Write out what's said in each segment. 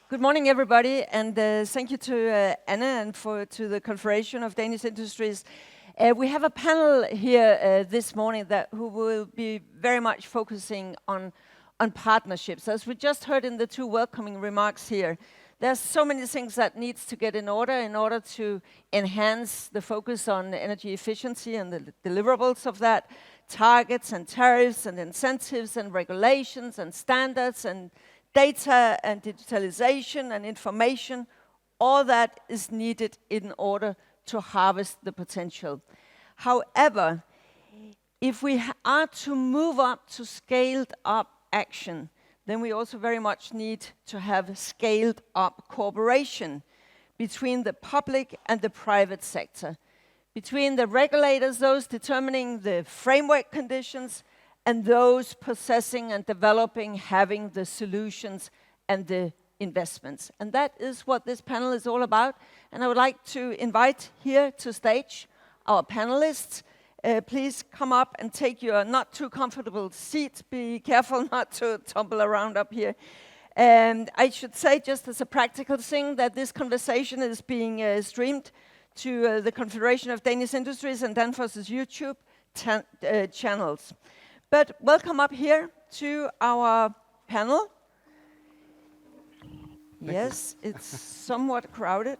Good morning, everybody, and thank you to Anna and to the Confederation of Danish Industries. We have a panel here this morning who will be very much focusing on partnerships. As we just heard in the two welcoming remarks here, there's so many things that needs to get in order to enhance the focus on energy efficiency and the deliverables of that, targets and tariffs and incentives and regulations and standards and data and digitalization and information. All that is needed in order to harvest the potential. However, if we are to move up to scaled up action, then we also very much need to have scaled up cooperation between the public and the private sector, between the regulators, those determining the framework conditions, and those possessing and developing, having the solutions and the investments. And that is what this panel is all about. And I would like to invite here to stage our panelists. Please come up and take your not too comfortable seat. Be careful not to tumble around up here. And I should say, just as a practical thing, that this conversation is being streamed to the Confederation of Danish Industries and Danfoss's YouTube channels. But welcome up here to our panel. Yes, it's somewhat crowded.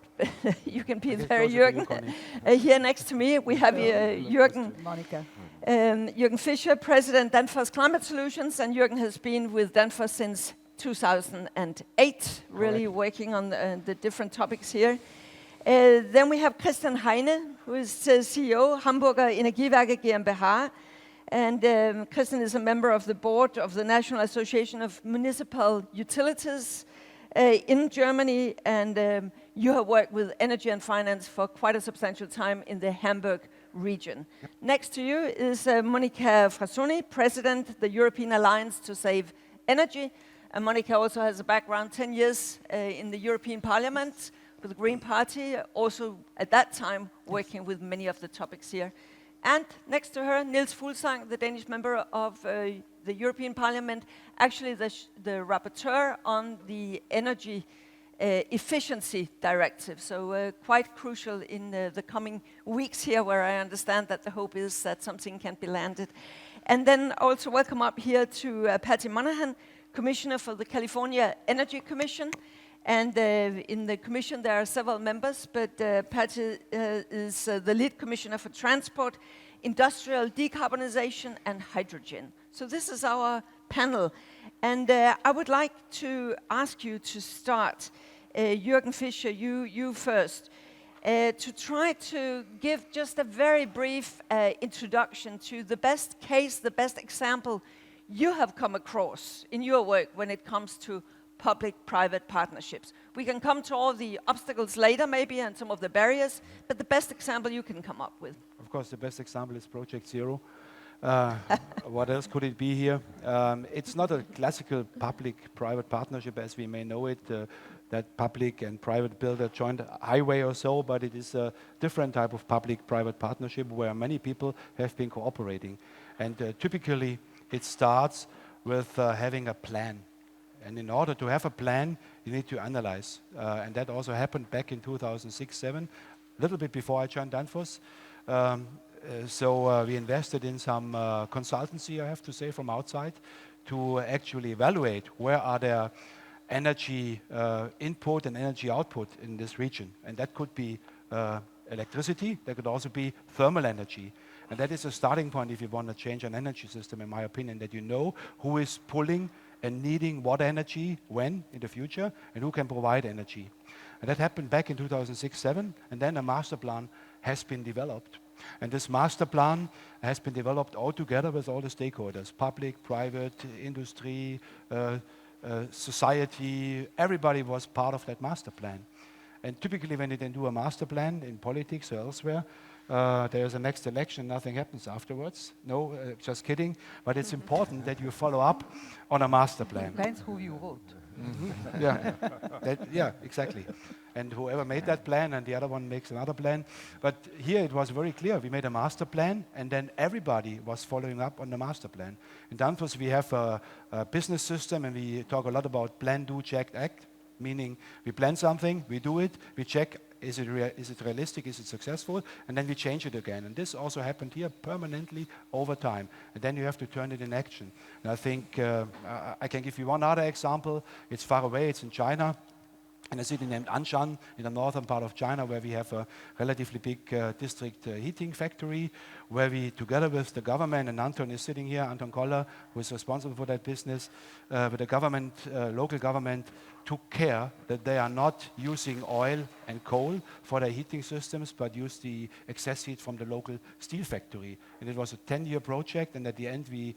You can be there, Jürgen. Here next to me, we have Jürgen. Monica. Jürgen Fischer, President, Danfoss Climate Solutions, and Jürgen has been with Danfoss since 2008, really working on the different topics here. Then we have Christian Heine, who is CEO, Hamburger Energiewerke GmbH. And Christian is a member of the board of the National Association of Municipal Utilities in Germany, and you have worked with energy and finance for quite a substantial time in the Hamburg region. Yep. Next to you is Monica Frassoni, President, the European Alliance to Save Energy. And Monica also has a background, 10 years in the European Parliament with the Green Party, also at that time working with many of the topics here. And next to her, Niels Fuglsang, the Danish member of the European Parliament, actually the rapporteur on the Energy Efficiency Directive. So quite crucial in the coming weeks here, where I understand that the hope is that something can be landed. And then also welcome up here to Patty Monahan, Commissioner for the California Energy Commission. And in the commission, there are several members, but Patty is the lead commissioner for transport, industrial decarbonization, and hydrogen. So this is our panel. And I would like to ask you to start, Jürgen Fischer, you first, to try to give just a very brief introduction to the best case, the best example you have come across in your work when it comes to public-private partnerships. We can come to all the obstacles later maybe and some of the barriers, but the best example you can come up with. Of course, the best example is Project Zero. What else could it be here? It's not a classical public-private partnership as we may know it, that public and private build a joint highway or so, but it is a different type of public-private partnership where many people have been cooperating. And typically it starts with having a plan. And in order to have a plan, you need to analyze. And that also happened back in 2006-07, a little bit before I joined Danfoss. So we invested in some consultancy, I have to say, from outside to actually evaluate where are there energy input and energy output in this region. And that could be electricity, that could also be thermal energy. And that is a starting point if you want to change an energy system, in my opinion, that you know who is pulling and needing what energy, when, in the future, and who can provide energy. And that happened back in 2006-07, and then a master plan has been developed. And this master plan has been developed all together with all the stakeholders, public, private, industry, society, everybody was part of that master plan. And typically when you then do a master plan in politics or elsewhere, there's a next election, nothing happens afterwards. No, just kidding. But it's important that you follow up on a master plan. Depends who you vote. Mm-hmm. Yeah, exactly. And whoever made that plan and the other one makes another plan. But here it was very clear. We made a master plan and then everybody was following up on the master plan. In Danfoss we have a business system and we talk a lot about plan, do, check, act. meaning we plan something, we do it, we check, is it realistic, is it successful, and then we change it again. And this also happened here permanently over time. And then you have to turn it in action. And I think I can give you one other example. It's far away, it's in China. In a city named Anshan in the northern part of China, where we have a relatively big district heating factory, where we, together with the government, and Anton is sitting here, Anton Koller, who is responsible for that business, with the government, local government, took care that they are not using oil and coal for their heating systems, but use the excess heat from the local steel factory. And it was a 10-year project, and at the end, you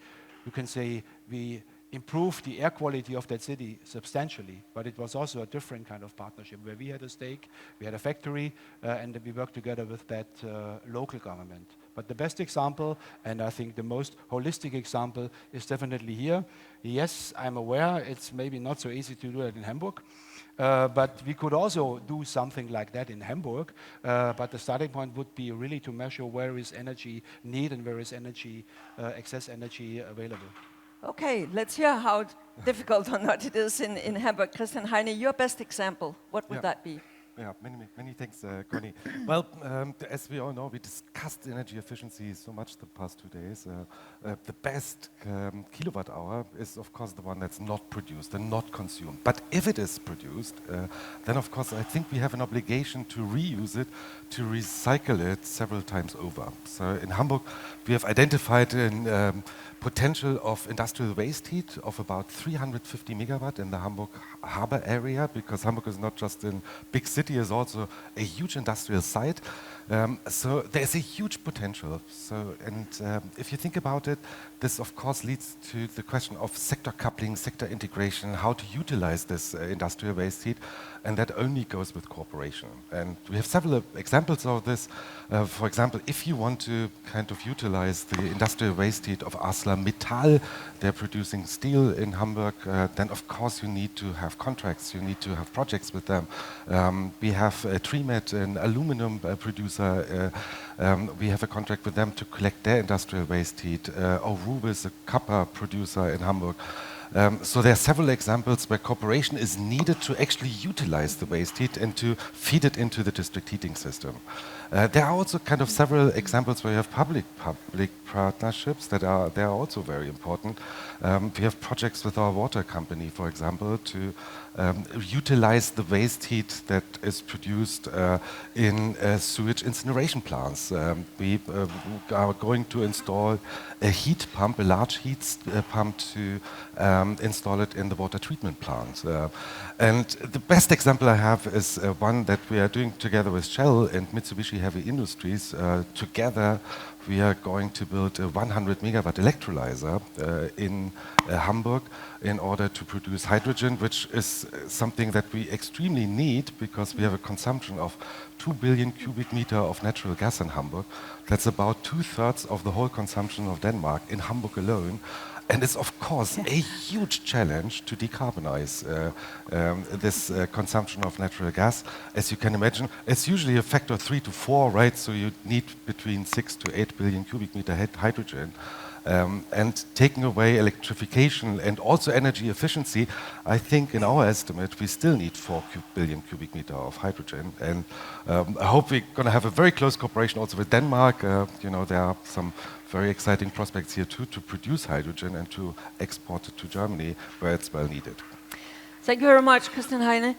can say, we improved the air quality of that city substantially, but it was also a different kind of partnership where we had a stake, we had a factory, and we worked together with that local government. But the best example, and I think the most holistic example, is definitely here. Yes, I'm aware it's maybe not so easy to do it in Hamburg, but we could also do something like that in Hamburg, but the starting point would be really to measure where is energy need and where is energy, excess energy available. Okay, let's hear how difficult or not it is in Hamburg. Christian Heine, your best example, what would that be? Yeah, many thanks, Connie. Well, as we all know, we discussed energy efficiency so much the past 2 days. The best kilowatt hour is, of course, the one that's not produced and not consumed. But if it is produced, then, of course, I think we have an obligation to reuse it, to recycle it several times over. So in Hamburg, we have identified a potential of industrial waste heat of about 350 megawatt in the Hamburg harbor area, because Hamburg is not just a big city, it's also a huge industrial site. So there's a huge potential. So, and if you think about it, this of course leads to the question of sector coupling, sector integration, how to utilize this industrial waste heat, and that only goes with cooperation. And we have several examples of this. For example, if you want to kind of utilize the industrial waste heat of ArcelorMittal, they're producing steel in Hamburg, then of course you need to have contracts, you need to have projects with them. We have Trimet, an aluminum producer. We have a contract with them to collect their industrial waste heat. Rubis, a copper producer in Hamburg. So there are several examples where cooperation is needed to actually utilize the waste heat and to feed it into the district heating system. There are also kind of several examples where you have public partnerships that are also very important. We have projects with our water company, for example, to utilize the waste heat that is produced in sewage incineration plants. We are going to install a heat pump, a large heat pump, to install it in the water treatment plant. And the best example I have is one that we are doing together with Shell and Mitsubishi Heavy Industries. Together we are going to build a 100 megawatt electrolyzer in Hamburg in order to produce hydrogen, which is something that we extremely need because we have a consumption of 2 billion cubic meter of natural gas in Hamburg. That's about 2/3 of the whole consumption of Denmark in Hamburg alone. And it's, of course, a huge challenge to decarbonize this consumption of natural gas. As you can imagine, it's usually a factor 3 to 4, right? So you need between 6 to 8 billion cubic meter hydrogen. And taking away electrification and also energy efficiency, I think in our estimate, we still need 4 billion cubic meter of hydrogen. And I hope we're going to have a very close cooperation also with Denmark. You know, there are some very exciting prospects here too, to produce hydrogen and to export it to Germany where it's well needed. Thank you very much, Christian Heine.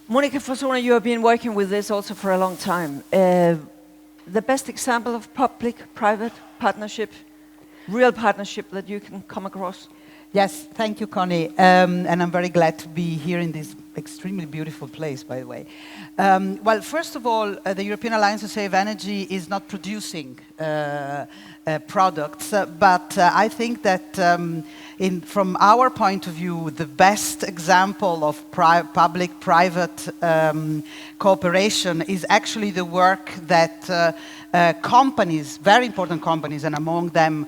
Monika Forssona, you have been working with this also for a long time. The best example of public-private partnership, real partnership that you can come across? Yes, thank you, Connie. And I'm very glad to be here in this extremely beautiful place, by the way. Well, first of all, the European Alliance to Save Energy is not producing products, but I think that from our point of view, the best example of public-private cooperation is actually the work that companies, very important companies, and among them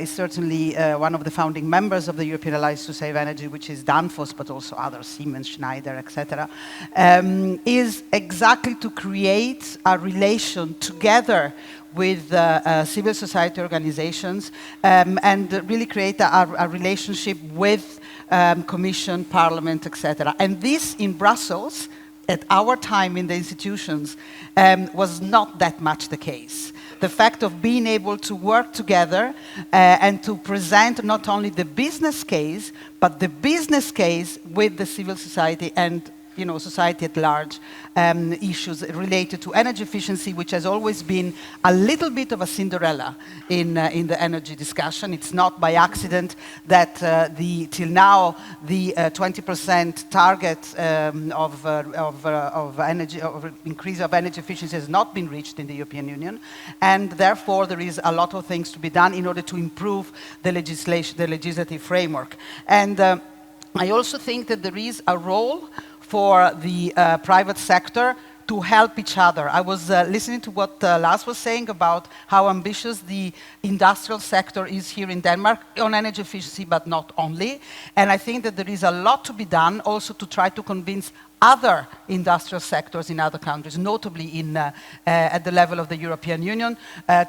is certainly one of the founding members of the European Alliance to Save Energy, which is Danfoss, but also others, Siemens, Schneider, etc., is exactly to create a relation together with civil society organizations, and really create a relationship with Commission, Parliament, etc. And this in Brussels, at our time in the institutions, was not that much the case. The fact of being able to work together and to present not only the business case, but the business case with the civil society and society at large, issues related to energy efficiency, which has always been a little bit of a Cinderella in the energy discussion. It's not by accident that till now the 20% target of increase of energy efficiency has not been reached in the European Union, and therefore there is a lot of things to be done in order to improve the legislation, the legislative framework. And I also think that there is a role for the private sector to help each other. I was listening to what Lars was saying about how ambitious the industrial sector is here in Denmark on energy efficiency, but not only. And I think that there is a lot to be done also to try to convince other industrial sectors in other countries, notably at the level of the European Union.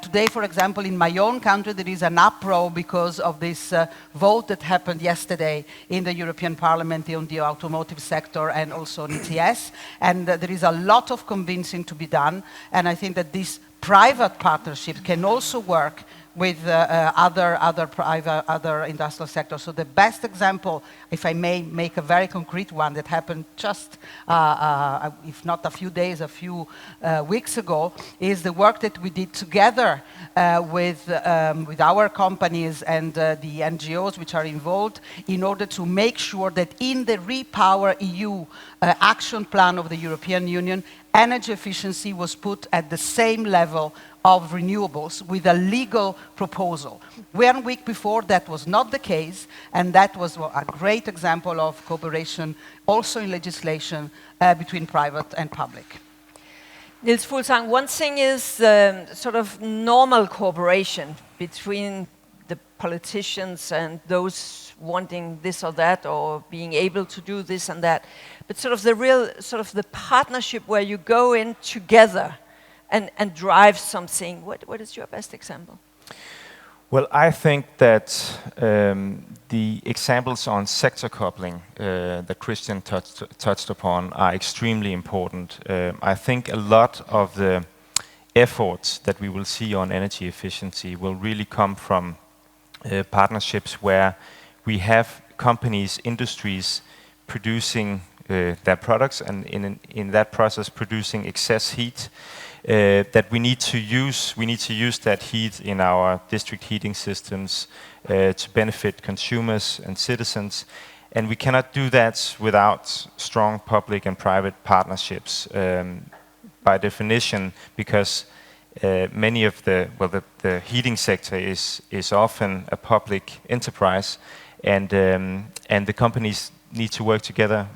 Today, for example, in my own country, there is an uproar because of this vote that happened yesterday in the European Parliament on the automotive sector and also on ETS. And there is a lot of convincing to be done. And I think that this private partnership can also work with other industrial sectors. So the best example, if I may make a very concrete one that happened just, if not a few days, a few weeks ago, is the work that we did together with our companies and the NGOs which are involved in order to make sure that in the Repower EU action plan of the European Union, energy efficiency was put at the same level of renewables with a legal proposal. 1 week before, that was not the case, and that was a great example of cooperation also in legislation between private and public. Niels Fuglsang, one thing is sort of normal cooperation between the politicians and those wanting this or that or being able to do this and that, but sort of the real, sort of the partnership where you go in together and drive something. What is your best example? Well, I think that the examples on sector coupling that Christian touched upon are extremely important. I think a lot of the efforts that we will see on energy efficiency will really come from partnerships where we have companies, industries producing their products and in that process producing excess heat that we need to use. We need to use that heat in our district heating systems to benefit consumers and citizens. And we cannot do that without strong public and private partnerships by definition, because many of the heating sector is often a public enterprise, and the companies need to work together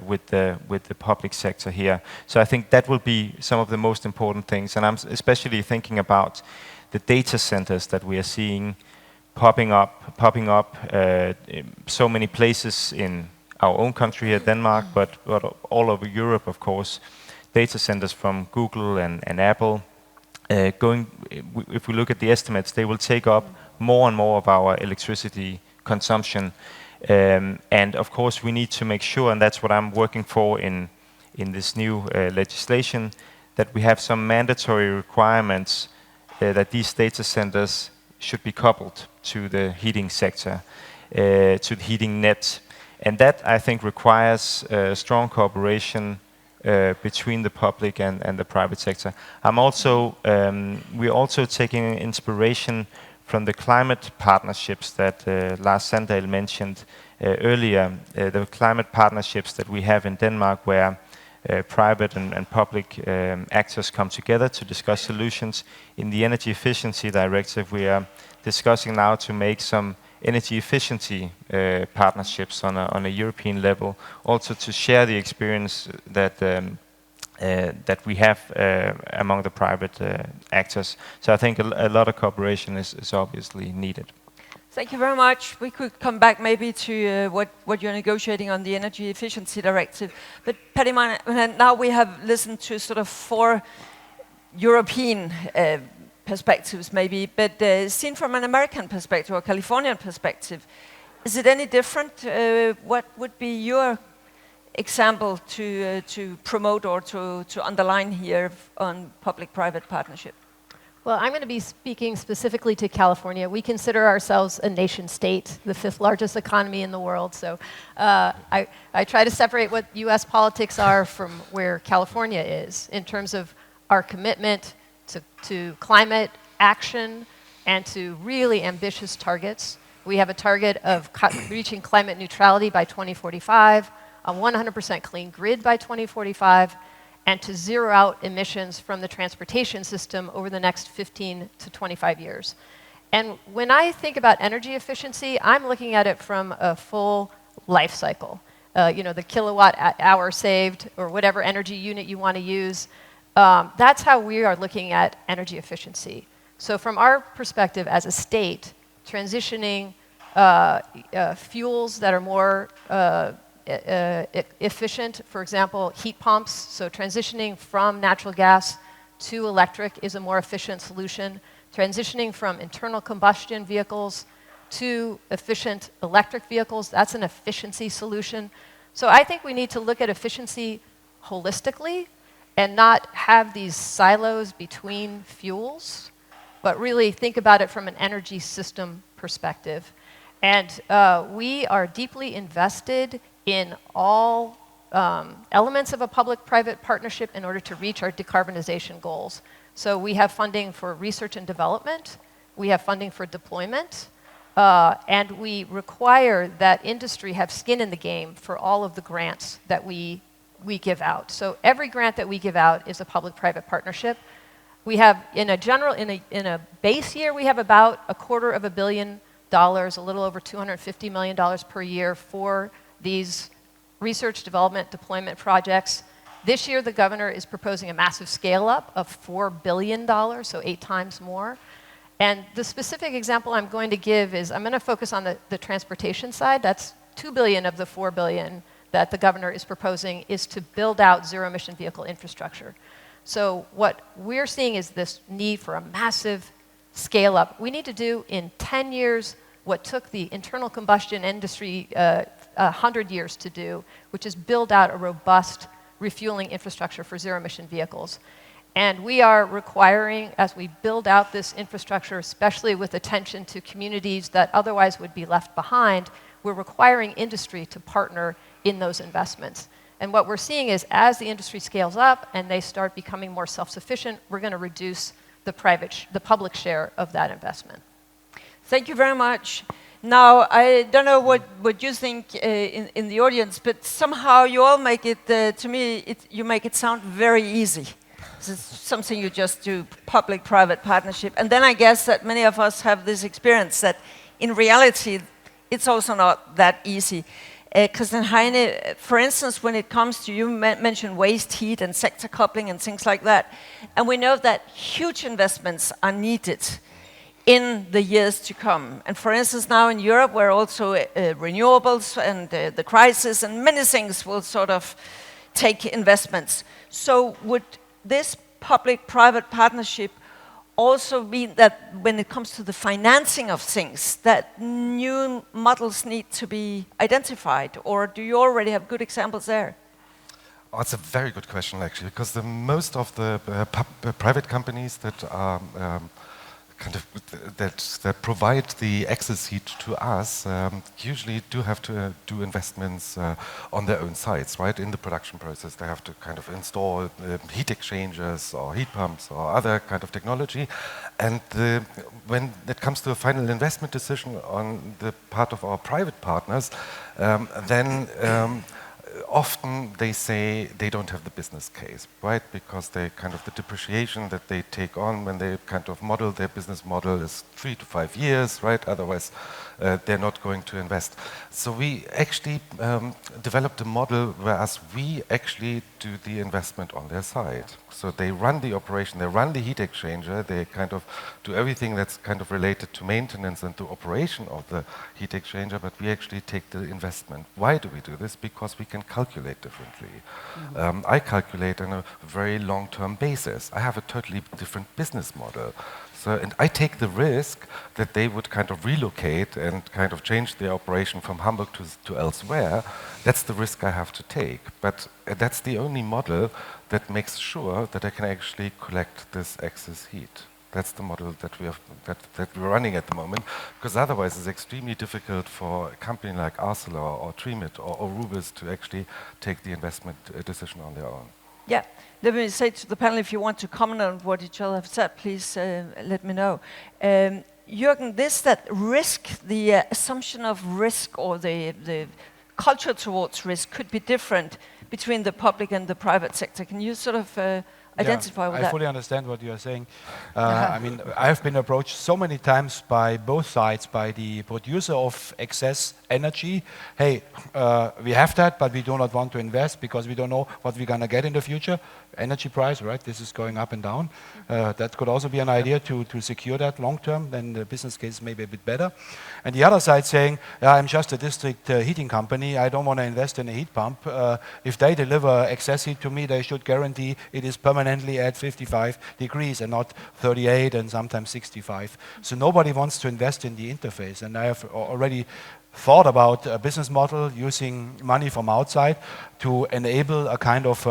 with the public sector here. So I think that will be some of the most important things, and I'm especially thinking about the data centers that we are seeing popping up so many places in our own country here, Denmark, but all over Europe, of course. Data centers from Google and Apple. If we look at the estimates, they will take up more and more of our electricity consumption. And of course we need to make sure, and that's what I'm working for in this new legislation, that we have some mandatory requirements that these data centers should be coupled to the heating sector, to the heating net. And that, I think, requires strong cooperation between the public and the private sector. We're also taking inspiration from the climate partnerships that Lars Sandahl mentioned earlier, the climate partnerships that we have in Denmark, where private and public actors come together to discuss solutions. In the Energy Efficiency Directive, we are discussing now to make some energy efficiency partnerships on a European level, also to share the experience that we have among the private actors. So I think a lot of cooperation is obviously needed. Thank you very much. We could come back maybe to what you're negotiating on the Energy Efficiency Directive. But Patty Moynihan, now we have listened to sort of 4 European perspectives maybe, but seen from an American perspective or Californian perspective, is it any different? What would be your example to promote or to underline here on public-private partnership? Well, I'm going to be speaking specifically to California. We consider ourselves a nation state, the 5th largest economy in the world. So I try to separate what US politics are from where California is in terms of our commitment to climate action and to really ambitious targets. We have a target of reaching climate neutrality by 2045, a 100% clean grid by 2045, and to zero out emissions from the transportation system over the next 15 to 25 years. And when I think about energy efficiency, I'm looking at it from a full life cycle. The kilowatt hour saved, or whatever energy unit you want to use, that's how we are looking at energy efficiency. So from our perspective as a state, transitioning fuels that are more efficient, for example, heat pumps, so transitioning from natural gas to electric is a more efficient solution. Transitioning from internal combustion vehicles to efficient electric vehicles, that's an efficiency solution. So I think we need to look at efficiency holistically and not have these silos between fuels, but really think about it from an energy system perspective. And we are deeply invested in all elements of a public-private partnership in order to reach our decarbonization goals. So we have funding for research and development, we have funding for deployment, and we require that industry have skin in the game for all of the grants that we give out. So every grant that we give out is a public-private partnership. We have, in a base year, we have about $250 million, a little over $250 million per year for these research, development, deployment projects. This year, the governor is proposing a massive scale-up of $4 billion, so 8 times more. And the specific example I'm going to give is, I'm going to focus on the transportation side. That's $2 billion of the $4 billion that the governor is proposing is to build out zero-emission vehicle infrastructure. So what we're seeing is this need for a massive scale-up. We need to do in 10 years what took the internal combustion industry 100 years to do, which is build out a robust refueling infrastructure for zero-emission vehicles. And we are requiring, as we build out this infrastructure, especially with attention to communities that otherwise would be left behind, we're requiring industry to partner in those investments. And what we're seeing is as the industry scales up and they start becoming more self-sufficient, we're going to reduce the public share of that investment. Thank you very much. Now, I don't know what you think in the audience, but somehow you all make it, to me, you make it sound very easy. This is something you just do, public-private partnership. And then I guess that many of us have this experience that in reality, it's also not that easy. Christian Heine, for instance, when it comes to, you mentioned waste, heat, and sector coupling and things like that, and we know that huge investments are needed in the years to come. And for instance, now in Europe, where also renewables and the crisis and many things will sort of take investments. So would this public-private partnership also mean that when it comes to the financing of things, that new models need to be identified? Or do you already have good examples there? Oh, it's a very good question, actually, because most of the private companies that are that provide the access heat to us usually do have to do investments on their own sites, right? In the production process, they have to kind of install heat exchangers or heat pumps or other kind of technology. And when it comes to a final investment decision on the part of our private partners, then often they say they don't have the business case, right? Because they kind of the depreciation that they take on when they kind of model their business model is 3 to 5 years, right? Otherwise, they're not going to invest. So we actually developed a model whereas we actually do the investment on their side. So they run the operation, they run the heat exchanger, they kind of do everything that's kind of related to maintenance and to operation of the heat exchanger, but we actually take the investment. Why do we do this? Because we can calculate differently. I calculate on a very long-term basis. I have a totally different business model. So, and I take the risk that they would kind of relocate and kind of change their operation from Hamburg to elsewhere. That's the risk I have to take. But that's the only model that makes sure that I can actually collect this excess heat. That's the model that we're running at the moment, because otherwise it's extremely difficult for a company like Arcelor or Trimit or Rubis to actually take the investment decision on their own. Yeah, let me say to the panel, if you want to comment on what each other have said, please let me know. Jürgen, that risk, the assumption of risk or the culture towards risk could be different between the public and the private sector. Can you sort of identify with that? I fully understand what you are saying. I mean, I have been approached so many times by both sides, by the producer of excess energy. Hey, we have that, but we do not want to invest because we don't know what we're going to get in the future. Energy price, right? This is going up and down. That could also be an idea to secure that long term. Then the business case may be a bit better. And the other side saying, I'm just a district heating company. I don't want to invest in a heat pump. If they deliver excess heat to me, they should guarantee it is permanently at 55 degrees and not 38 and sometimes 65. So nobody wants to invest in the interface. And I have already thought about a business model using money from outside to enable a kind of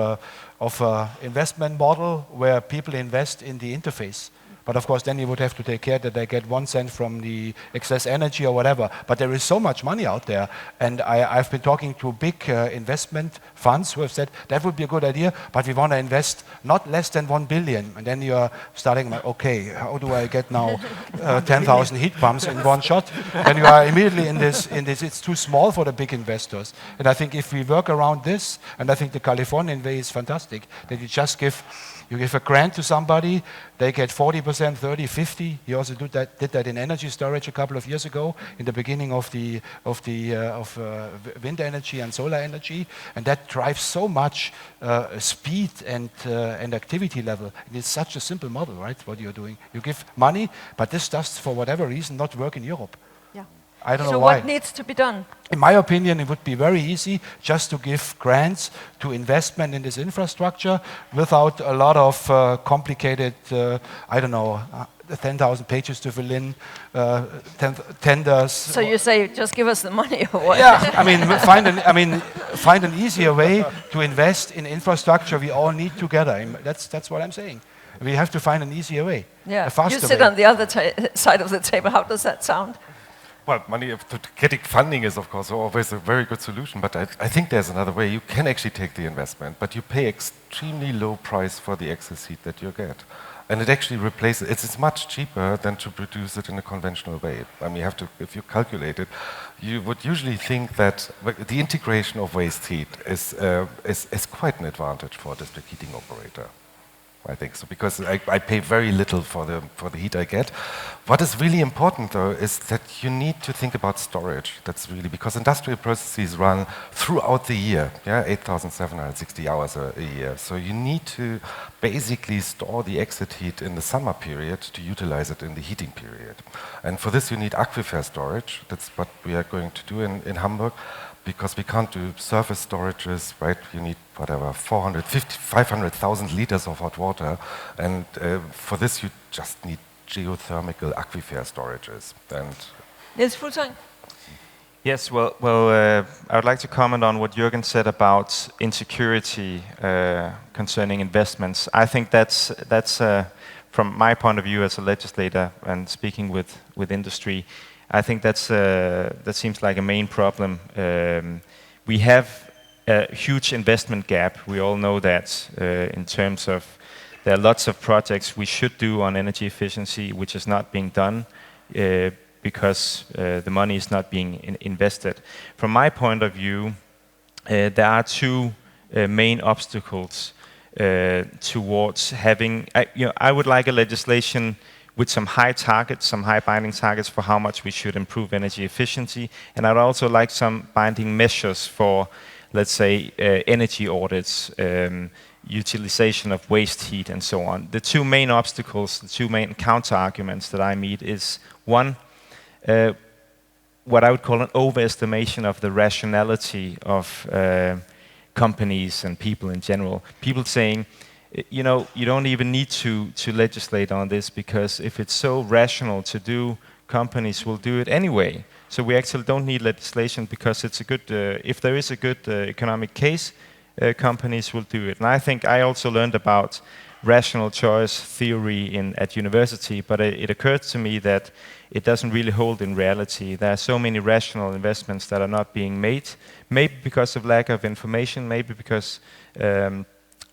investment model where people invest in the interface. But of course, then you would have to take care that they get 1 cent from the excess energy or whatever. But there is so much money out there. And I've been talking to big investment funds who have said, that would be a good idea, but we want to invest not less than 1 billion. And then you're starting, like, okay, how do I get now 10,000 heat pumps in one shot? And you are immediately in this, it's too small for the big investors. And I think if we work around this, and I think the Californian way is fantastic, that you just give a grant to somebody, they get 40%, 30, 50. He also did that in energy storage a couple of years ago, in the beginning of wind energy and solar energy, and that drives so much speed and activity level. And it's such a simple model, right? What you're doing, you give money, but this does, for whatever reason, not work in Europe. Yeah. I don't know So why. what needs to be done? In my opinion, it would be very easy just to give grants to investment in this infrastructure without a lot of complicated, 10,000 pages to fill in, tenders. So you say, just give us the money or what? Yeah, find an easier way to invest in infrastructure we all need together. That's what I'm saying. We have to find an easier way, Yeah. a faster You sit way. on the other side of the table. How does that sound? Well, getting funding is, of course, always a very good solution, but I think there's another way. You can actually take the investment, but you pay extremely low price for the excess heat that you get. And it actually replaces, it's much cheaper than to produce it in a conventional way. I mean, if you calculate it, you would usually think that the integration of waste heat is quite an advantage for a district heating operator. I think so, because I pay very little for the heat I get. What is really important, though, is that you need to think about storage. That's really, because industrial processes run throughout the year, 8,760 hours a year. So you need to basically store the exit heat in the summer period to utilize it in the heating period. And for this, you need aquifer storage. That's what we are going to do in Hamburg. Because we can't do surface storages, right? You need, 500,000 liters of hot water. And for this, you just need geothermal aquifer storages. And Yes, Fuglsang? Yes, well, I would like to comment on what Jürgen said about insecurity concerning investments. I think that's from my point of view as a legislator and speaking with industry, I think that seems like a main problem. We have a huge investment gap. We all know that in terms of there are lots of projects we should do on energy efficiency which is not being done because the money is not being invested. From my point of view, there are two main obstacles towards having. I would like a legislation with some high targets, some high binding targets for how much we should improve energy efficiency. And I'd also like some binding measures for, let's say, energy audits, utilization of waste heat and so on. The two main obstacles, the two main counter-arguments that I meet is, one, what I would call an overestimation of the rationality of companies and people in general. People saying, you know, you don't even need to legislate on this, because if it's so rational to do, companies will do it anyway. So we actually don't need legislation, because it's a good, if there is a good economic case, companies will do it. And I think I also learned about rational choice theory at university, but it occurred to me that it doesn't really hold in reality. There are so many rational investments that are not being made, maybe because of lack of information, maybe because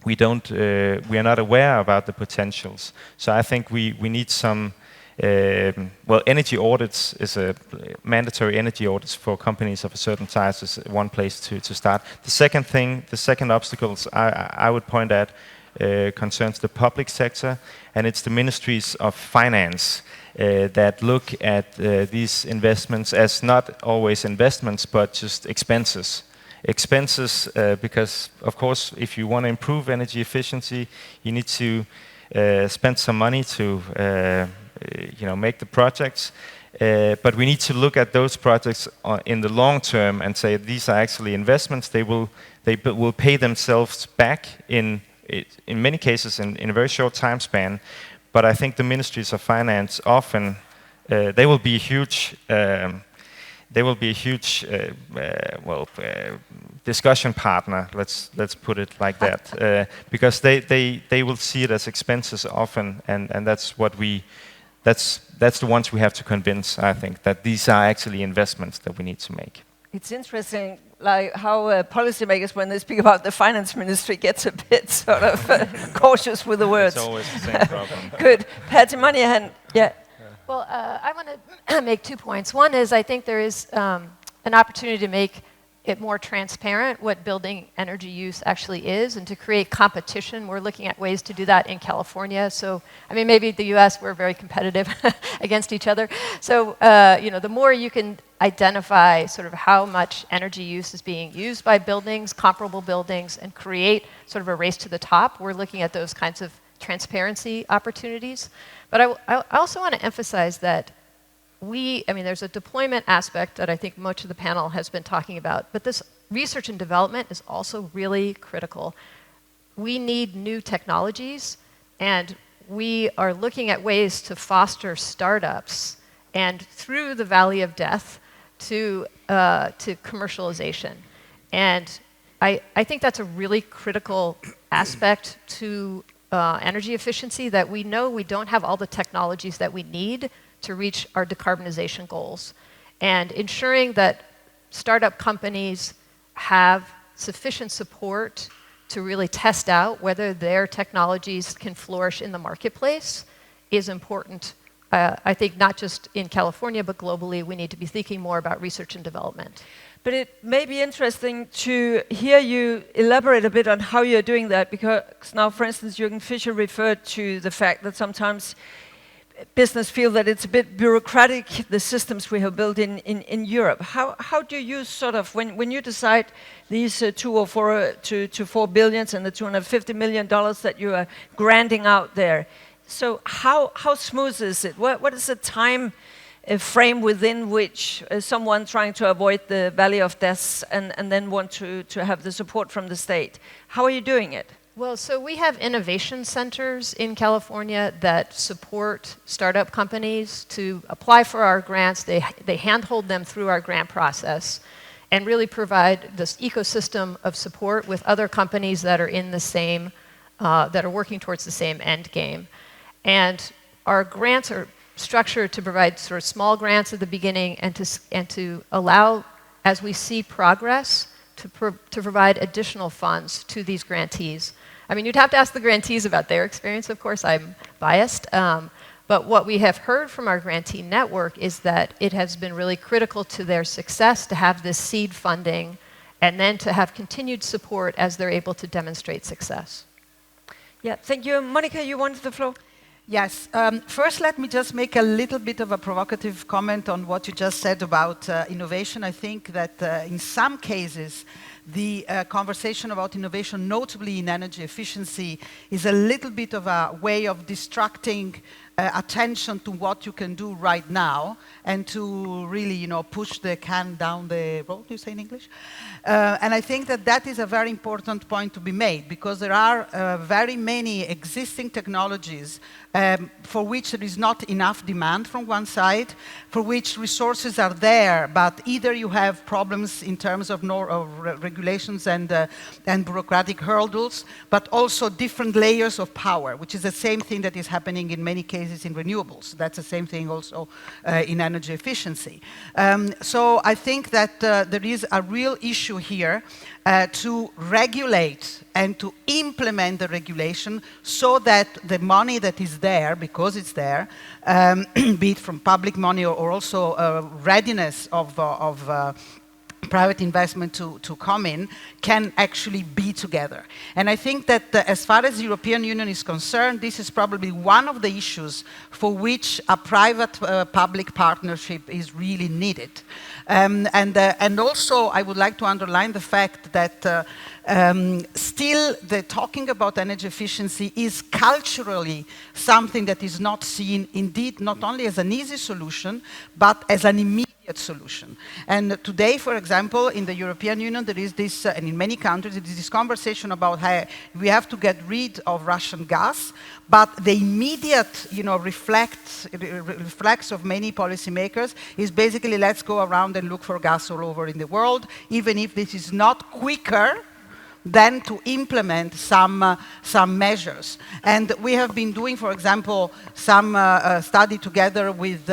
we are not aware about the potentials. So I think we need some, well, energy audits is mandatory energy audits for companies of a certain size is one place to start. The second obstacles I would point at concerns the public sector, and it's the ministries of finance that look at these investments as not always investments, but just expenses. Expenses, because of course, if you want to improve energy efficiency, you need to spend some money to make the projects. But we need to look at those projects in the long term and say these are actually investments. They will pay themselves back in many cases in a very short time span. But I think the ministries of finance often they will be a huge discussion partner. Let's put it like that, because they will see it as expenses often, and that's the ones we have to convince. I think that these are actually investments that we need to make. It's interesting, like how policymakers, when they speak about the finance ministry, gets a bit sort of cautious with the words. It's always the same problem. Good, Patty Moynihan, yeah. Well, I want to make 2 points. One is I think there is an opportunity to make it more transparent what building energy use actually is, and to create competition. We're looking at ways to do that in California. So, I mean, maybe the US, we're very competitive against each other. So, the more you can identify sort of how much energy use is being used by buildings, comparable buildings, and create sort of a race to the top, we're looking at those kinds of transparency opportunities. But I also want to emphasize that there's a deployment aspect that I think much of the panel has been talking about, but this research and development is also really critical. We need new technologies, and we are looking at ways to foster startups, and through the valley of death to commercialization. And I think that's a really critical aspect to energy efficiency, that we know we don't have all the technologies that we need to reach our decarbonization goals. And ensuring that startup companies have sufficient support to really test out whether their technologies can flourish in the marketplace is important. I think not just in California, but globally, we need to be thinking more about research and development. But it may be interesting to hear you elaborate a bit on how you're doing that, because now, for instance, Jürgen Fischer referred to the fact that sometimes business feel that it's a bit bureaucratic, the systems we have built in Europe. How do you sort of, when you decide these 2 or 4 to 4 billions and the $250 million that you are granting out there, so how smooth is it? What is the time frame within which someone trying to avoid the valley of death and then want to have the support from the state? How are you doing it? Well, so we have innovation centers in California that support startup companies to apply for our grants. They handhold them through our grant process and really provide this ecosystem of support with other companies that are in the same, that are working towards the same end game. And our grants are structured to provide sort of small grants at the beginning and to allow, as we see progress, to provide additional funds to these grantees. I mean, you'd have to ask the grantees about their experience, of course, I'm biased. But what we have heard from our grantee network is that it has been really critical to their success to have this seed funding and then to have continued support as they're able to demonstrate success. Yeah, thank you. Monica, you wanted the floor? Yes. First, let me just make a little bit of a provocative comment on what you just said about innovation. I think that in some cases, the conversation about innovation, notably in energy efficiency, is a little bit of a way of distracting attention to what you can do right now and to really, push the can down the road, you say in English? And I think that that is a very important point to be made, because there are very many existing technologies for which there is not enough demand from one side, for which resources are there, but either you have problems in terms of regulations and bureaucratic hurdles, but also different layers of power, which is the same thing that is happening in many cases in renewables. That's the same thing also in energy efficiency. So I think that there is a real issue here to regulate and to implement the regulation so that the money that is there, because it's there, be it from public money or also readiness of private investment to come in, can actually be together. And I think that as far as the European Union is concerned, this is probably one of the issues for which a private-public partnership is really needed. And also, I would like to underline the fact that still the talking about energy efficiency is culturally something that is not seen, indeed, not only as an easy solution, but as an immediate solution. And today, for example, in the European Union, there is this, and in many countries, there is this conversation about how we have to get rid of Russian gas, but the immediate, reflex of many policymakers is basically, let's go around and look for gas all over in the world, even if this is not quicker than to implement some measures. And we have been doing, for example, some study together with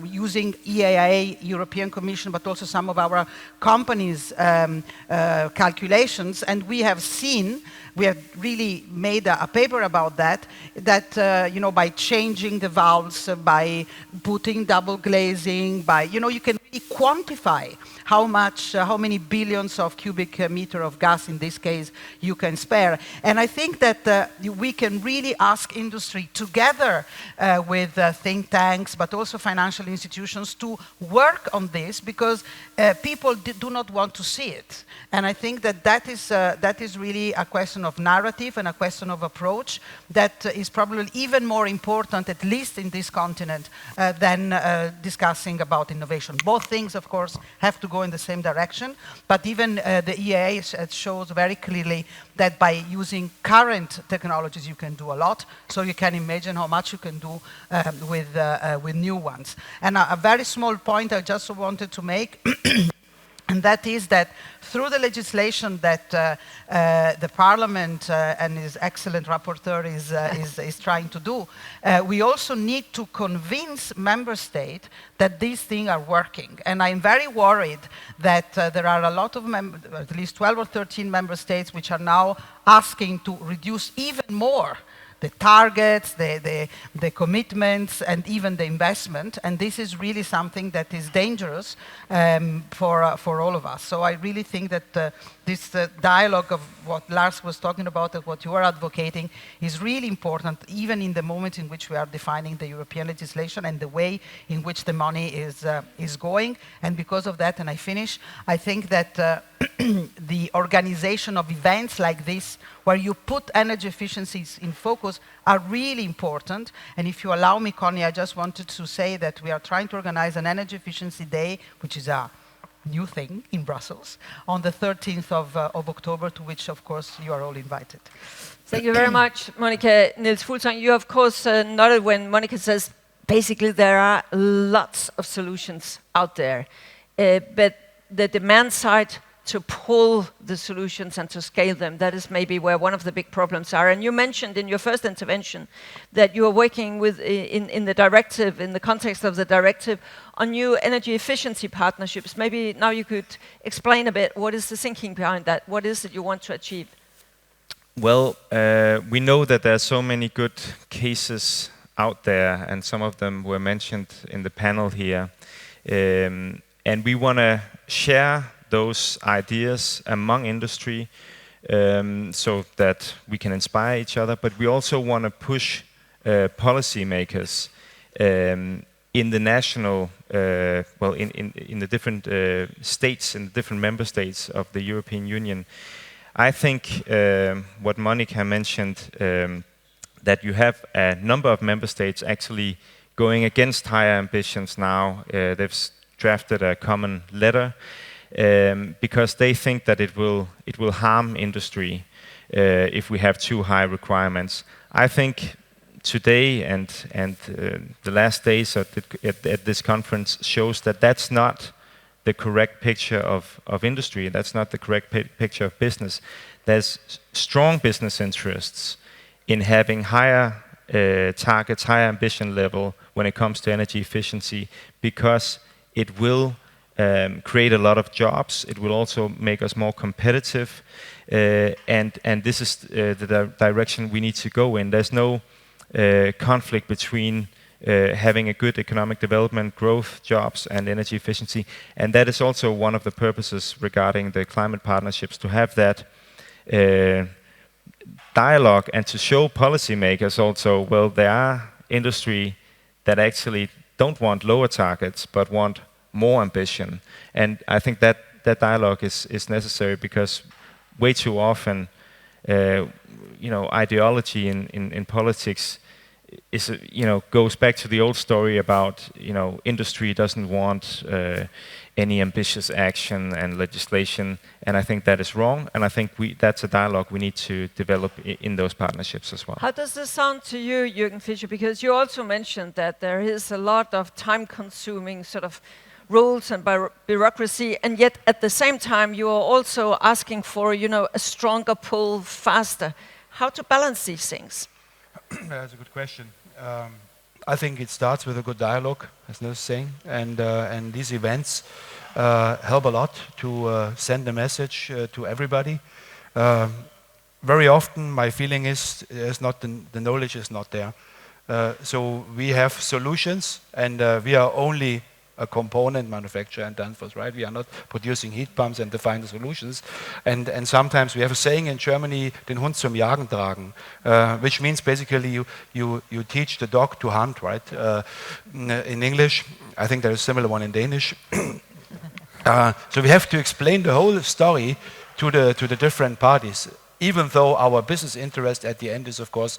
using EIA, European Commission, but also some of our companies' calculations, and we have seen, we have really made a paper about that, by changing the valves, by putting double glazing, by, you can really quantify how many billions of cubic meter of gas in this case you can spare. And I think that we can really ask industry together with think tanks, but also financial institutions, to work on this, because people do not want to see it. And I think that that is really a question of narrative and a question of approach that is probably even more important, at least in this continent, than discussing about innovation. Both things, of course, have to go in the same direction, but even the EIA shows very clearly that by using current technologies you can do a lot, so you can imagine how much you can do with new ones. And a very small point I just wanted to make, and that is that through the legislation that the Parliament and his excellent rapporteur is trying to do, we also need to convince member states that these things are working. And I'm very worried that there are a lot of, at least 12 or 13 member states, which are now asking to reduce even more the targets, the commitments, and even the investment. And this is really something that is dangerous for all of us. So I really think that this dialogue of what Lars was talking about and what you are advocating is really important, even in the moment in which we are defining the European legislation and the way in which the money is going. And because of that, and I finish, I think that the organization of events like this, where you put energy efficiencies in focus, are really important. And if you allow me, Connie, I just wanted to say that we are trying to organize an Energy Efficiency Day, which is a new thing in Brussels, on the 13th of October, to which, of course, you are all invited. Thank you very much, Monica. Niels Fuglsang, you, of course, nodded when Monica says, basically, there are lots of solutions out there. But the demand side to pull the solutions and to scale them, that is maybe where one of the big problems are. And you mentioned in your first intervention that you are working with, in the directive, in the context of the directive, on new energy efficiency partnerships. Maybe now you could explain a bit, what is the thinking behind that? What is it you want to achieve? Well, we know that there are so many good cases out there, and some of them were mentioned in the panel here. And we want to share those ideas among industry so that we can inspire each other, but we also want to push policymakers in the national, in the different states, in the different member states of the European Union. I think what Monica mentioned, that you have a number of member states actually going against higher ambitions now. They've drafted a common letter because they think that it will harm industry if we have too high requirements. I think today and the last days at this conference shows that that's not the correct picture of industry. That's not the correct picture of business. There's strong business interests in having higher targets, higher ambition level when it comes to energy efficiency, because it will create a lot of jobs. It will also make us more competitive, and this is the direction we need to go in. There's no conflict between having a good economic development, growth, jobs, and energy efficiency. And that is also one of the purposes regarding the climate partnerships, to have that dialogue and to show policymakers also, well, there are industry that actually don't want lower targets but want more ambition. And I think that dialogue is necessary, because way too often, ideology in politics is, goes back to the old story about, industry doesn't want any ambitious action and legislation, and I think that is wrong, and I think that's a dialogue we need to develop in those partnerships as well. How does this sound to you, Jürgen Fischer? Because you also mentioned that there is a lot of time-consuming sort of rules and bureaucracy, and yet at the same time you are also asking for, a stronger pull, faster. How to balance these things? That's a good question. I think it starts with a good dialogue, as Nils is saying, and these events help a lot to send a message to everybody. Very often, my feeling is the knowledge is not there. So we have solutions, and we are only a component manufacturer in Danfoss, right? We are not producing heat pumps and define the solutions. And sometimes we have a saying in Germany, den Hund zum Jagen tragen, which means basically you teach the dog to hunt, right? In English, I think there is a similar one in Danish. So we have to explain the whole story to the different parties, even though our business interest at the end is, of course,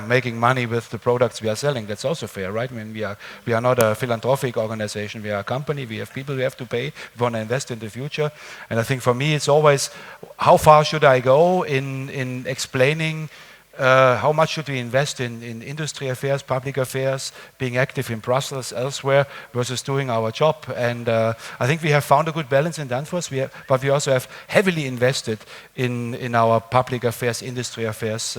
making money with the products we are selling. That's also fair, right? I mean, we are not a philanthropic organization. We are a company. We have people we have to pay. We want to invest in the future. And I think for me, it's always, how far should I go in explaining how much should we invest in industry affairs, public affairs, being active in Brussels, elsewhere, versus doing our job. And I think we have found a good balance in Danfoss, but we also have heavily invested in our public affairs, industry affairs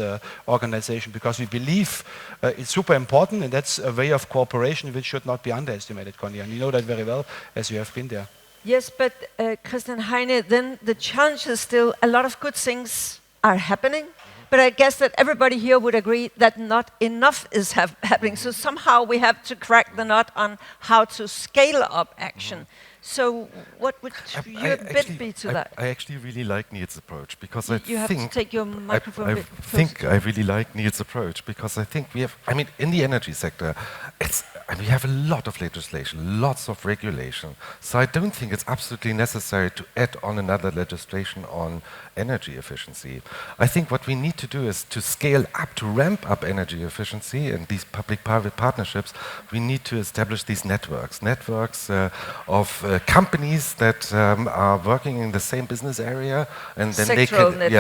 organization, because we believe it's super important, and that's a way of cooperation which should not be underestimated, Connie. And you know that very well, as you have been there. Yes, but Christian Heine, then the challenge is still a lot of good things are happening. But I guess that everybody here would agree that not enough is happening. So somehow we have to crack the nut on how to scale up action. So what would your bit be to that? I actually really like Niels' approach, because I have to take your microphone I a bit think I really like Niels' approach, because I think we have, in the energy sector, we have a lot of legislation, lots of regulation. So I don't think it's absolutely necessary to add on another legislation on energy efficiency. I think what we need to do is to scale up, to ramp up energy efficiency in these public-private partnerships. We need to establish these networks of companies that are working in the same business area, and then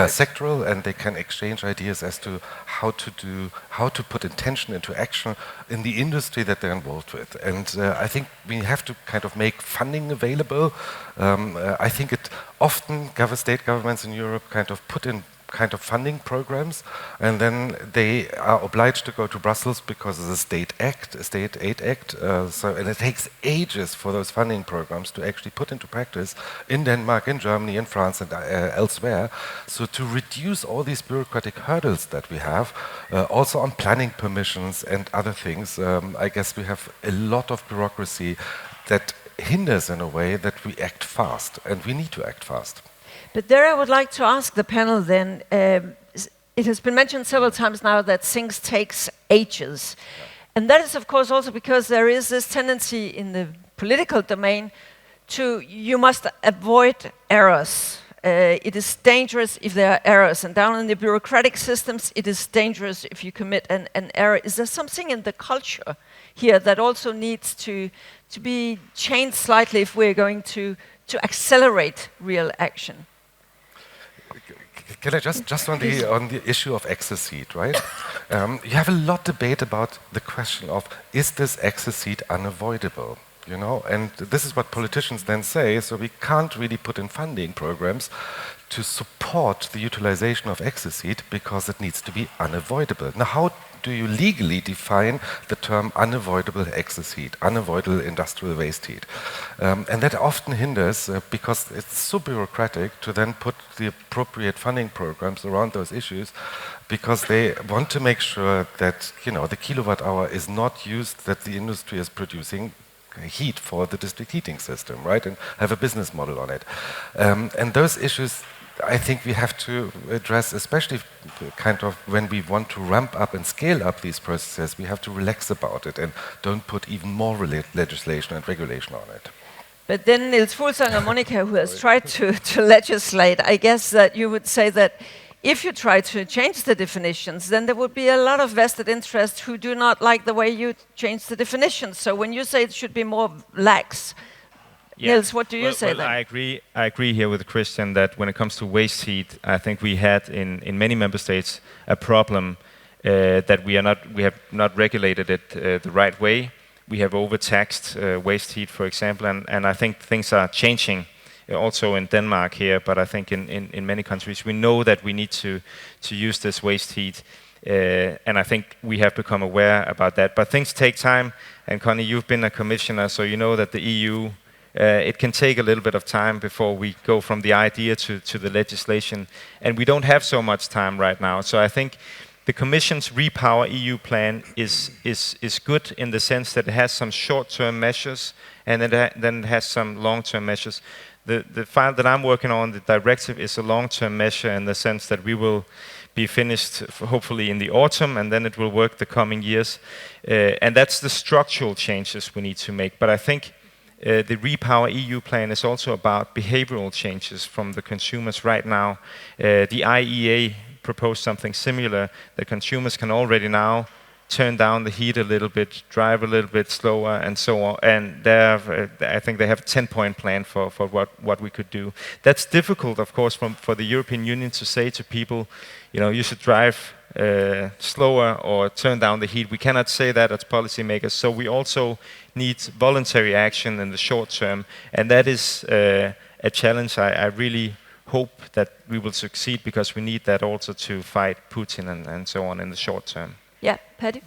sectoral, and they can exchange ideas as to how to put intention into action in the industry that they're involved with. And I think we have to kind of make funding available. I think it often state governments in Europe kind of put in kind of funding programs, and then they are obliged to go to Brussels because of the state aid act. And it takes ages for those funding programs to actually put into practice in Denmark, in Germany, in France, and elsewhere. So to reduce all these bureaucratic hurdles that we have, also on planning permissions and other things, I guess we have a lot of bureaucracy that hinders in a way that we act fast, and we need to act fast. But there I would like to ask the panel then, it has been mentioned several times now that things takes ages. And that is, of course, also because there is this tendency in the political domain you must avoid errors. It is dangerous if there are errors. And down in the bureaucratic systems, it is dangerous if you commit an error. Is there something in the culture here that also needs to be changed slightly if we're going to accelerate real action? Can I just on the issue of excess heat, right? You have a lot debate about the question of, is this excess heat unavoidable? You know, and this is what politicians then say, so we can't really put in funding programs to support the utilization of excess heat because it needs to be unavoidable. Now, how do you legally define the term unavoidable excess heat, unavoidable industrial waste heat? And that often hinders, because it's so bureaucratic to then put the appropriate funding programs around those issues, because they want to make sure that, you know, the kilowatt hour is not used, that the industry is producing heat for the district heating system, right, and have a business model on it. And those issues, I think we have to address, especially kind of when we want to ramp up and scale up these processes, we have to relax about it and don't put even more legislation and regulation on it. But then Niels Fuglsang and Monica, who has tried to legislate, I guess that you would say that if you try to change the definitions, then there would be a lot of vested interests who do not like the way you change the definitions. So when you say it should be more lax, Niels, what do you say then? I agree here with Christian that when it comes to waste heat, I think we had in many member states a problem that we have not regulated it the right way. We have overtaxed waste heat, for example, and I think things are changing. Also in Denmark here, but I think in many countries, we know that we need to use this waste heat, and I think we have become aware about that. But things take time, and Connie, you've been a commissioner, so you know that the EU, it can take a little bit of time before we go from the idea to the legislation, and we don't have so much time right now. So I think the Commission's Repower EU plan is good in the sense that it has some short-term measures, and then it has some long-term measures. The file that I'm working on, the directive, is a long-term measure in the sense that we will be finished hopefully in the autumn, and then it will work the coming years. And that's the structural changes we need to make. But I think the Repower EU plan is also about behavioral changes from the consumers right now. The IEA proposed something similar, that consumers can already now turn down the heat a little bit, drive a little bit slower, and so on. And I think they have a 10-point plan for what we could do. That's difficult, of course, for the European Union to say to people, you know, you should drive slower or turn down the heat. We cannot say that as policymakers. So we also need voluntary action in the short term, and that is a challenge. I really hope that we will succeed, because we need that also to fight Putin and so on in the short term. Yeah, Patty?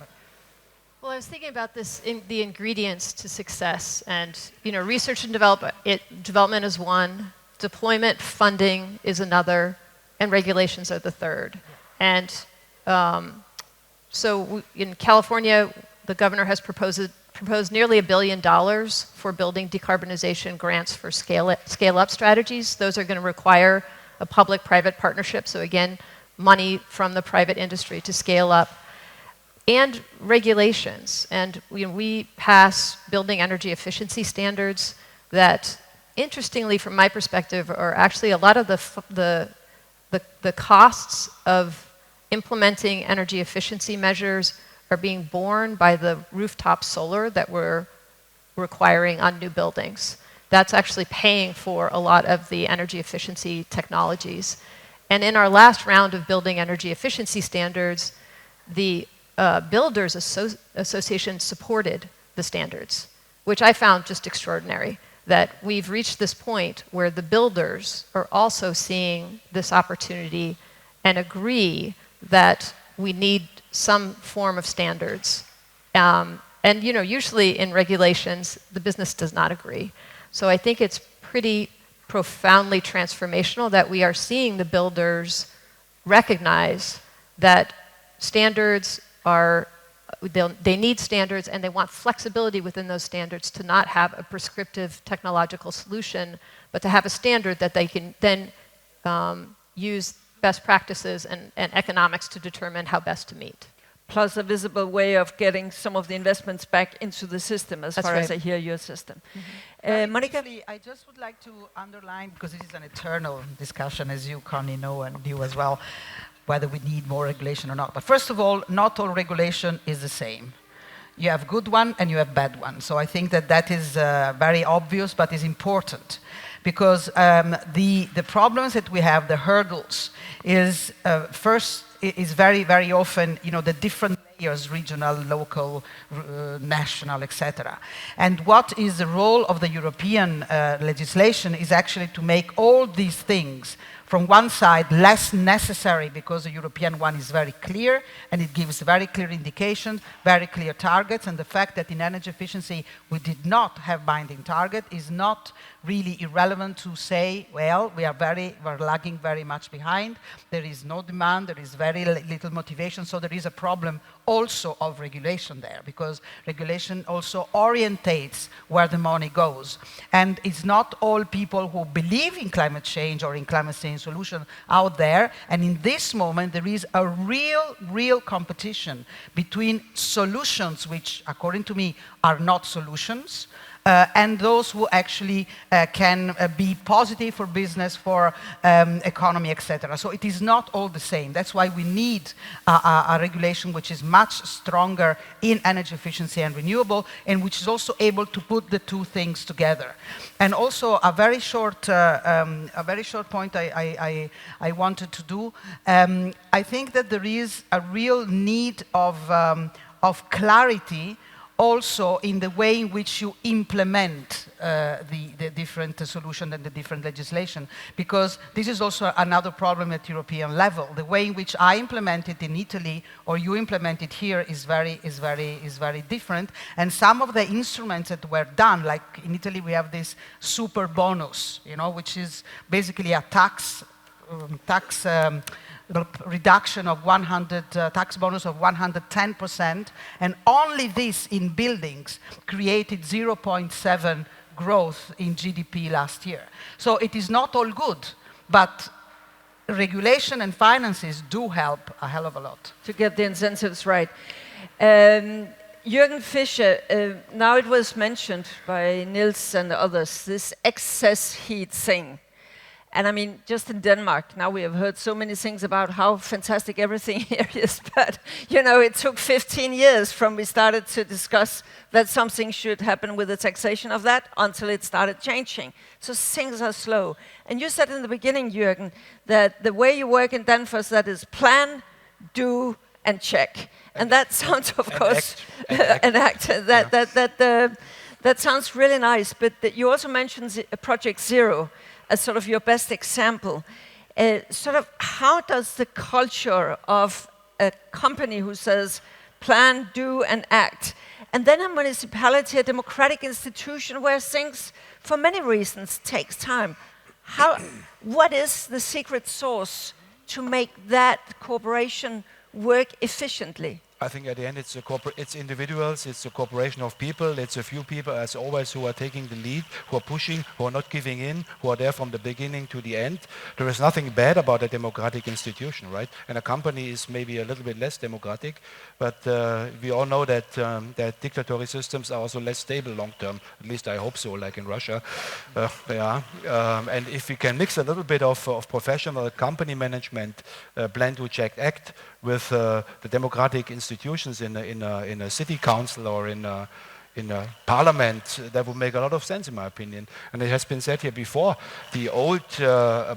Well, I was thinking about this in the ingredients to success, and research and development is one, deployment funding is another, and regulations are the third. And so in California, the governor has proposed nearly $1 billion for building decarbonization grants for scale-up strategies. Those are going to require a public-private partnership, so again, money from the private industry to scale up. And regulations, and we pass building energy efficiency standards that, interestingly, from my perspective, are actually a lot of the costs of implementing energy efficiency measures are being borne by the rooftop solar that we're requiring on new buildings. That's actually paying for a lot of the energy efficiency technologies. And in our last round of building energy efficiency standards, the Builders Association supported the standards, which I found just extraordinary, that we've reached this point where the builders are also seeing this opportunity and agree that we need some form of standards. And usually in regulations, the business does not agree. So I think it's pretty profoundly transformational that we are seeing the builders recognize that standards they need standards, and they want flexibility within those standards to not have a prescriptive technological solution, but to have a standard that they can then use best practices and economics to determine how best to meet. plus a visible way of getting some of the investments back into the system, as That's far as I right. hear your system. Very Monica? briefly, I just would like to underline, because this is an eternal discussion, as you, Connie, know, and you as well, whether we need more regulation or not. But first of all, not all regulation is the same. You have good one and you have bad one. So I think that that is very obvious, but is important. Because the problems that we have, the hurdles, is first, is very, very often, the different layers, regional, local, national, etc. And what is the role of the European legislation is actually to make all these things, from one side, less necessary, because the European one is very clear and it gives very clear indications, very clear targets, and the fact that in energy efficiency we did not have binding target is not really irrelevant to say, well, we're lagging very much behind, there is no demand, there is very little motivation, so there is a problem also of regulation there, because regulation also orientates where the money goes. And it's not all people who believe in climate change or in climate change solution out there, and in this moment there is a real competition between solutions which, according to me, are not solutions, and those who actually can be positive for business, for economy, etc. So it is not all the same. That's why we need a regulation which is much stronger in energy efficiency and renewable, and which is also able to put the two things together. And also a very short point I wanted to do. I think that there is a real need of clarity also in the way in which you implement the different solution and the different legislation, because this is also another problem at European level. The way in which I implement it in Italy or you implement it here is very different. And some of the instruments that were done, like in Italy we have this super bonus, which is basically a tax reduction of tax bonus of 110%, and only this in buildings created 0.7 growth in GDP last year. So it is not all good, but regulation and finances do help a hell of a lot. To get the incentives right. Jürgen Fischer, now it was mentioned by Nils and others, this excess heat thing. And I mean, just in Denmark, now we have heard so many things about how fantastic everything here is, but it took 15 years from we started to discuss that something should happen with the taxation of that until it started changing. So things are slow. And you said in the beginning, Jürgen, that the way you work in Danfoss, that is plan, do, and check. And that sounds, of course, an act. That sounds really nice, but you also mentioned Project Zero as sort of your best example. Sort of how does the culture of a company who says plan, do, and act, and then a municipality, a democratic institution where things, for many reasons, takes time, what is the secret sauce to make that cooperation work efficiently? I think at the end it's individuals, it's a corporation of people, it's a few people as always who are taking the lead, who are pushing, who are not giving in, who are there from the beginning to the end. There is nothing bad about a democratic institution, right? And a company is maybe a little bit less democratic, but we all know that dictatorial systems are also less stable long term. At least I hope so, like in Russia. They are. And if we can mix a little bit of professional company management, plan, do, check, act, with the democratic institutions in a city council or in a parliament, that would make a lot of sense in my opinion. And it has been said here before, the old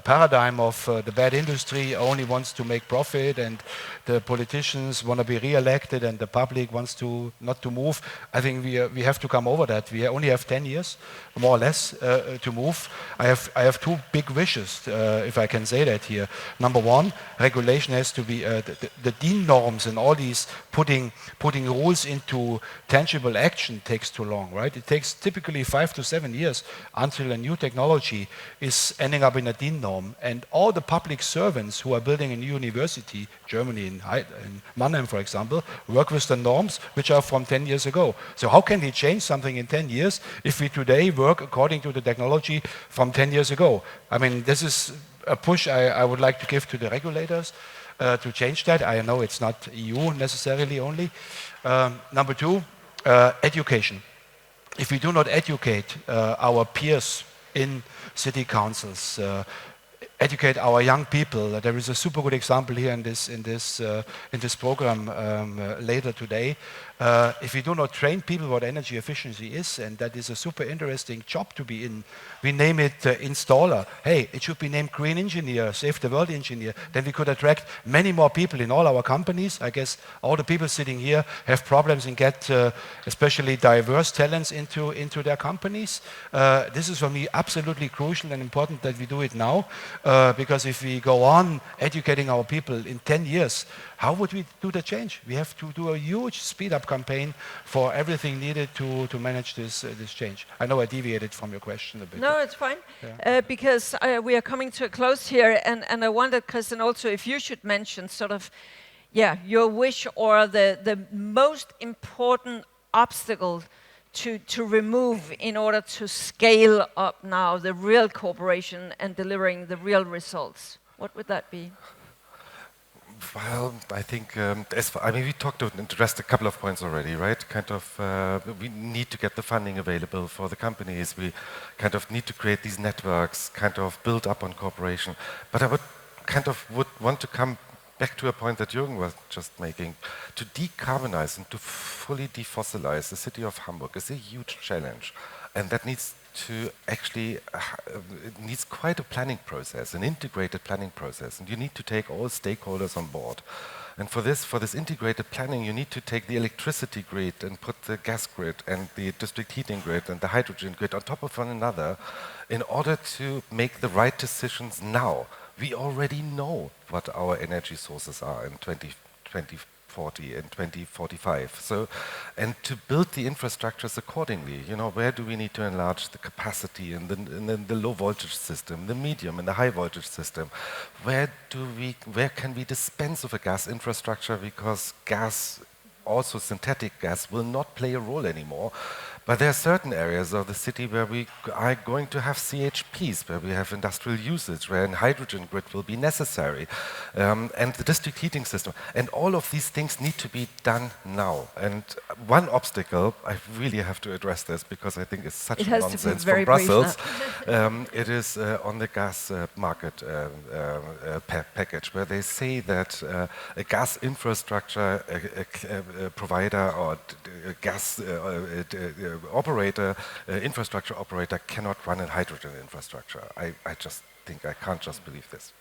paradigm of the bad industry only wants to make profit and the politicians want to be re-elected and the public wants to not to move. I think we have to come over that. We only have 10 years, more or less, to move. I have two big wishes, if I can say that here. Number one, regulation has to be, the DIN norms and all these putting rules into tangible action takes too long, right? It takes typically 5 to 7 years until a new technology is ending up in a DIN norm. And all the public servants who are building a new university, Germany in Mannheim, for example, work with the norms which are from 10 years ago. So how can we change something in 10 years if we today work according to the technology from 10 years ago? I mean, this is a push I would like to give to the regulators. to change that. I know it's not EU necessarily only. Number two, education. If we do not educate our peers in city councils, educate our young people. There is a super good example here in this program later today. If we do not train people what energy efficiency is, and that is a super interesting job to be in, we name it installer. Hey, it should be named green engineer, save the world engineer. Then we could attract many more people in all our companies. I guess all the people sitting here have problems and get especially diverse talents into their companies. This is for me absolutely crucial and important that we do it now, because if we go on educating our people in 10 years, how would we do the change? We have to do a huge speed-up campaign for everything needed to manage this change. I know I deviated from your question a bit. No, it's fine, because we are coming to a close here, and I wondered, Christian, also if you should mention sort of, your wish or the most important obstacle to remove in order to scale up now the real cooperation and delivering the real results. What would that be? Well, I think, we talked and addressed a couple of points already, right? Kind of, we need to get the funding available for the companies. We kind of need to create these networks, kind of build up on cooperation. But I would want to come back to a point that Jürgen was just making. To decarbonize and to fully defossilize the city of Hamburg is a huge challenge. And that needs to actually, it needs quite a planning process, an integrated planning process. And you need to take all stakeholders on board. And for this integrated planning, you need to take the electricity grid and put the gas grid and the district heating grid and the hydrogen grid on top of one another in order to make the right decisions now. We already know what our energy sources are in 2040 and 2045. So, and to build the infrastructures accordingly, where do we need to enlarge the capacity in the low voltage system, the medium and the high voltage system? Where can we dispense of a gas infrastructure, because gas, also synthetic gas, will not play a role anymore. But there are certain areas of the city where we are going to have CHPs, where we have industrial usage, where a hydrogen grid will be necessary, and the district heating system. And all of these things need to be done now. And one obstacle, I really have to address this because I think it's such nonsense from Brussels. It is on the gas market package, where they say that a gas infrastructure provider or gas infrastructure operator cannot run a hydrogen infrastructure. I just think I can't just believe this.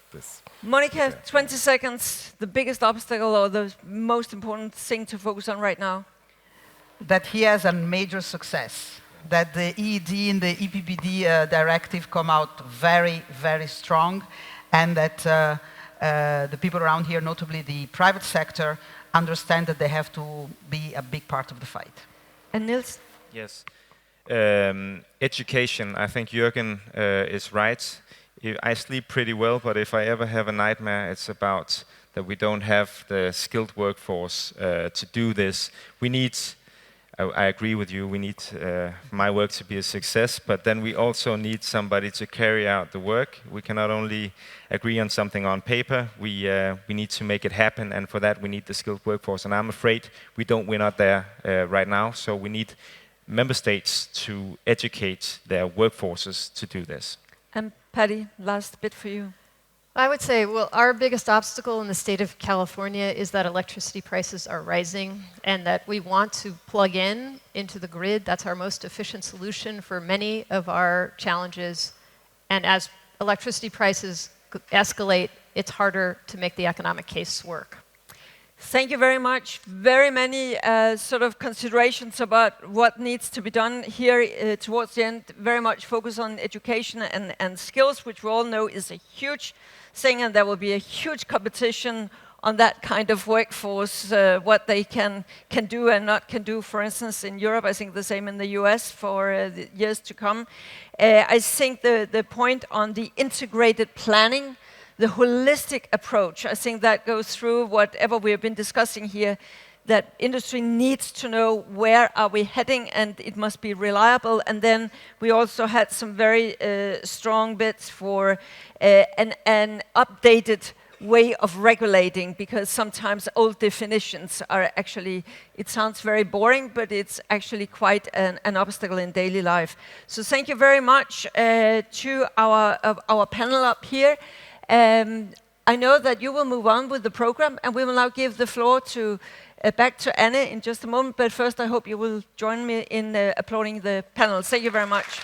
Monica, 20 seconds, the biggest obstacle or the most important thing to focus on right now? That he has a major success, that the EED and the EPBD directive come out very, very strong, and that the people around here, notably the private sector, understand that they have to be a big part of the fight. And Niels? Yes. Education, I think Jürgen is right. I sleep pretty well, but if I ever have a nightmare, it's about that we don't have the skilled workforce to do this. We need, I agree with you, we need my work to be a success, but then we also need somebody to carry out the work. We cannot only agree on something on paper, we need to make it happen, and for that we need the skilled workforce. And I'm afraid we're not there right now, so we need member states to educate their workforces to do this. And Patty, last bit for you. I would say, well, our biggest obstacle in the state of California is that electricity prices are rising and that we want to plug into the grid. That's our most efficient solution for many of our challenges. And as electricity prices escalate, it's harder to make the economic case work. Thank you very much. Very many sort of considerations about what needs to be done here towards the end. Very much focus on education and skills, which we all know is a huge thing, and there will be a huge competition on that kind of workforce, what they can do and not can do. For instance, in Europe, I think the same in the US for the years to come. I think the point on the integrated planning, the holistic approach, I think that goes through whatever we have been discussing here, that industry needs to know where are we heading, and it must be reliable. And then we also had some very strong bits for an updated way of regulating, because sometimes old definitions are actually, it sounds very boring, but it's actually quite an obstacle in daily life. So thank you very much to our panel up here. I know that you will move on with the program, and we will now give the floor to back to Anne in just a moment, but first I hope you will join me in applauding the panel. Thank you very much.